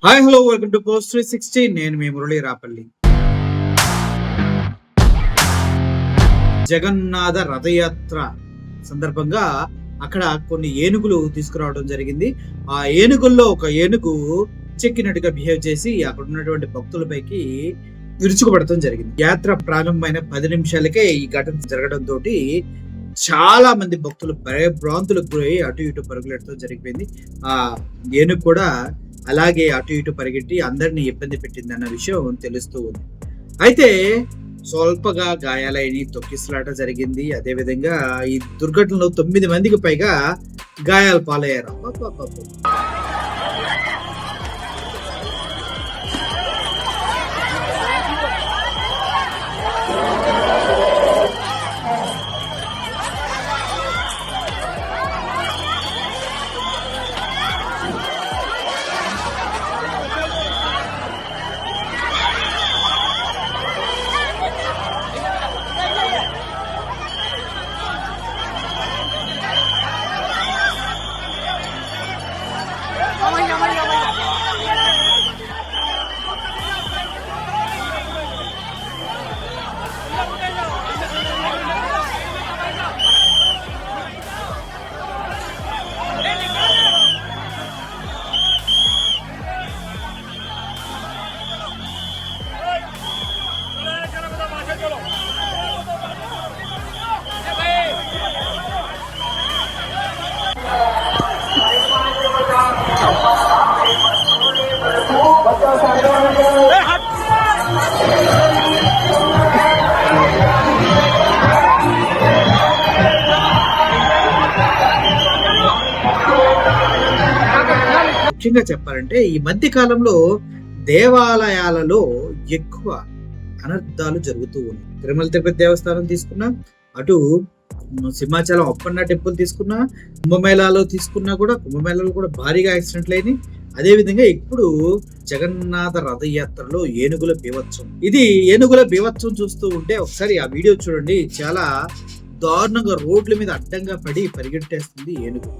Hi hello welcome to post 360. నేను మీ మురళీ రాపల్లి. జగన్నాథ రథయాత్ర సందర్భంగా అక్కడ కొన్ని ఏనుగులు తీసుకురావడం జరిగింది. ఆ ఏనుగుల్లో ఒక ఏనుగు చెక్కినట్టుగా బిహేవ్ చేసి అక్కడ ఉన్నటువంటి భక్తులపైకి విరుచుకుపడటం జరిగింది. యాత్ర ప్రారంభమైన 10 నిమిషాలకే ఈ ఘటన జరగడంతో చాలా మంది భక్తులు భయభ్రాంతులకు గురై అటు ఇటు పరుగులెట్టడం జరిగిపోయింది. ఆ ఏనుగు కూడా అలాగే అటు ఇటు పరిగెట్టి అందరినీ ఇబ్బంది పెట్టింది అన్న విషయం తెలుస్తూ ఉంది. అయితే స్వల్పగా గాయాలైన తొక్కిసలాట జరిగింది. అదేవిధంగా ఈ దుర్ఘటనలో 9 మందికి పైగా గాయాలు పాలయ్యారు. ముఖ్యంగా చెప్పాలంటే ఈ మధ్య కాలంలో దేవాలయాలలో ఎక్కువ అనర్థాలు జరుగుతూ ఉన్నాయి. తిరుమల తిరుపతి దేవస్థానం తీసుకున్నా, అటు సింహాచలం అప్పన్న టెంపుల్ తీసుకున్నా, కుంభమేళాలో తీసుకున్నా కూడా కుంభమేళాలో కూడా భారీగా యాక్సిడెంట్లు అయినాయి. అదే విధంగా ఇప్పుడు జగన్నాథ రథయాత్రలో ఏనుగుల బీభత్సం. ఇది ఏనుగుల బీభత్సం చూస్తూ ఉంటే ఒకసారి ఆ వీడియో చూడండి. చాలా దారుణంగా రోడ్ల మీద అడ్డంగా పడి పరిగెట్టేస్తుంది ఏనుగు.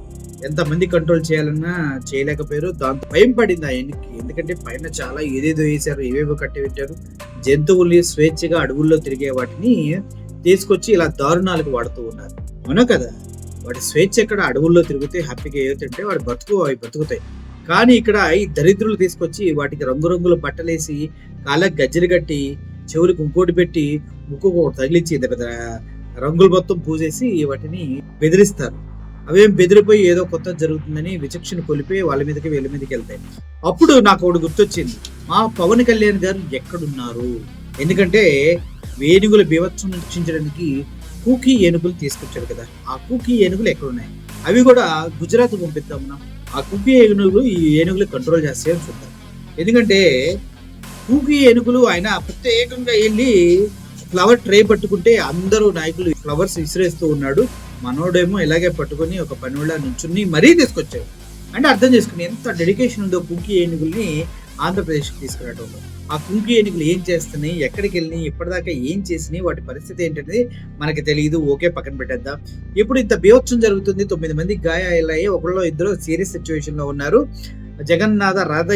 ఎంతమంది కంట్రోల్ చేయాలన్నా చేయలేకపోయారు. దాంతో భయం పడింది ఆ ఏనుగుకి. ఎందుకంటే పైన చాలా ఏదేదో వేసారు, ఏవేవో కట్టి పెట్టారు. జంతువుల్ని స్వేచ్ఛగా అడవుల్లో తిరిగే వాటిని తీసుకొచ్చి ఇలా దారుణాలకు వాడుతూ ఉన్నారు. అవునా కదా? వాటి స్వేచ్ఛ ఎక్కడ అడవుల్లో తిరుగుతే హ్యాపీగా ఏవుతుంటే వాడు అవి బతుకుతాయి. కానీ ఇక్కడ ఈ దరిద్రులు తీసుకొచ్చి వాటికి రంగురంగుల బట్టలేసి కాళ్ళకి గజ్జలు కట్టి చెవులకు ఇంకోటి పెట్టి ముక్కు తగిలించి రంగులు మొత్తం పూసేసి వాటిని బెదిరిస్తారు. అవేం బెదిరిపోయి ఏదో కొత్త జరుగుతుందని విచక్షణ కొలిపి వీళ్ళ మీదకి వెళ్తాయి. అప్పుడు నాకు ఒకటి గుర్తొచ్చింది, మా పవన్ కళ్యాణ్ గారు ఎక్కడున్నారు? ఎందుకంటే ఏనుగుల బీభత్సం రక్షించడానికి కూకీ ఏనుగులు తీసుకొచ్చారు కదా. ఆ కూకీ ఏనుగులు ఎక్కడున్నాయి? అవి కూడా గుజరాత్ పంపిద్దాం. ఆ కూకీ ఏనుగులు ఈ ఏనుగులు కంట్రోల్ చేస్తాయని చూద్దాం. ఎందుకంటే కూకీ ఏనుగులు ఆయన ప్రత్యేకంగా వెళ్ళి ఫ్లవర్ ట్రే పట్టుకుంటే అందరూ నాయకులు ఫ్లవర్స్ విసిరేస్తూ ఉన్నాడు. మనోడేమో ఇలాగే పట్టుకొని ఒక పనివాళ్ళ నుంచుని మరీ తీసుకొచ్చాడు. అంటే అర్థం చేసుకుని ఎంత డెడికేషన్ ఉందో కుంకి ఏనుగుల్ని ఆంధ్రప్రదేశ్కి తీసుకురావడంలో. ఆ కుంకి ఏనుగులు ఏం చేస్తున్నాయి, ఎక్కడికి వెళ్ళినాయి, ఇప్పటిదాకా ఏం చేసినాయి, వాటి పరిస్థితి ఏంటనేది మనకి తెలియదు. ఓకే, పక్కన పెట్టేద్దాం. ఇప్పుడు ఇంత బీభత్సం జరుగుతుంది. 9 మంది గాయాలయ్యి, ఒకళ్ళు ఇద్దరు సీరియస్ సిచ్యువేషన్ లో ఉన్నారు. జగన్నాథ రథ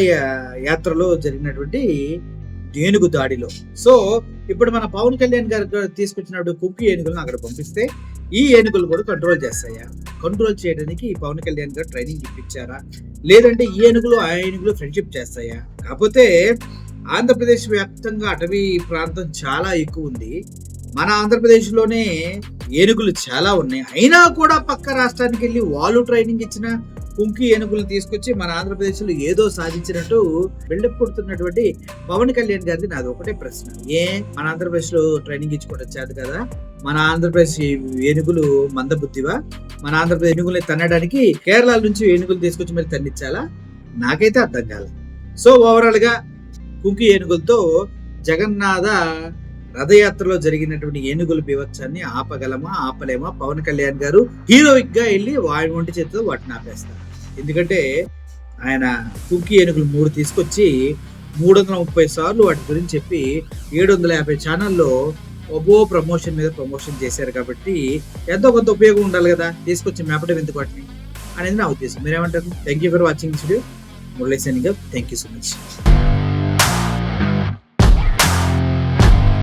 యాత్రలో జరిగినటువంటి ఏనుగు దాడిలో. సో ఇప్పుడు మన పవన్ కళ్యాణ్ గారు తీసుకొచ్చినప్పుడు కుక్కి ఏనుగులను అక్కడ పంపిస్తే ఈ ఏనుగులు కూడా కంట్రోల్ చేస్తాయా? కంట్రోల్ చేయడానికి పవన్ కళ్యాణ్ గారు ట్రైనింగ్ ఇప్పించారా? లేదంటే ఈ ఏనుగులు ఆ ఏనుగులు ఫ్రెండ్షిప్ చేస్తాయా? కాకపోతే ఆంధ్రప్రదేశ్ వ్యాప్తంగా అటవీ ప్రాంతం చాలా ఎక్కువ ఉంది. మన ఆంధ్రప్రదేశ్లోనే ఏనుగులు చాలా ఉన్నాయి. అయినా కూడా పక్క రాష్ట్రానికి వెళ్ళి వాళ్ళు ట్రైనింగ్ ఇచ్చిన కుంకి ఏనుగులు తీసుకొచ్చి మన ఆంధ్రప్రదేశ్లో ఏదో సాధించినట్టు బిల్డప్ కొడుతున్నటువంటి పవన్ కళ్యాణ్ గారికి నాది ఒకటే ప్రశ్న. మన ఆంధ్రప్రదేశ్లో ట్రైనింగ్ ఇచ్చుకోవడం చేత కదా? మన ఆంధ్రప్రదేశ్ ఏనుగులు మందబుద్ధివా? మన ఆంధ్రప్రదేశ్ ఏనుగుల్ని తన్నడానికి కేరళ నుంచి ఏనుగులు తీసుకొచ్చి మరి తన్నించాలా? నాకైతే అర్థం కాలేదు. సో ఓవరాల్ గా కుంకి ఏనుగులతో జగన్నాథ రథయాత్రలో జరిగినటువంటి ఏనుగుల బీభత్సాన్ని ఆపలేమా? పవన్ కళ్యాణ్ గారు హీరోయిక్ గా వెళ్ళి వాడి ఒంటి చేతితో వాటిని ఆపేస్తారు. ఎందుకంటే ఆయన కుంకి ఏనుగులు 3 తీసుకొచ్చి 330 సార్లు వాటి గురించి చెప్పి 750 ఛానల్లో ప్రమోషన్ మీద ప్రమోషన్ చేశారు. కాబట్టి ఎంతో కొంత ఉపయోగం ఉండాలి కదా, తీసుకొచ్చి మేపడం ఎందుకు వాటిని అనేది నా ఉద్దేశం. మీరేమంటారు? Thank you for watching this video. Murali signing off. Thank you so much.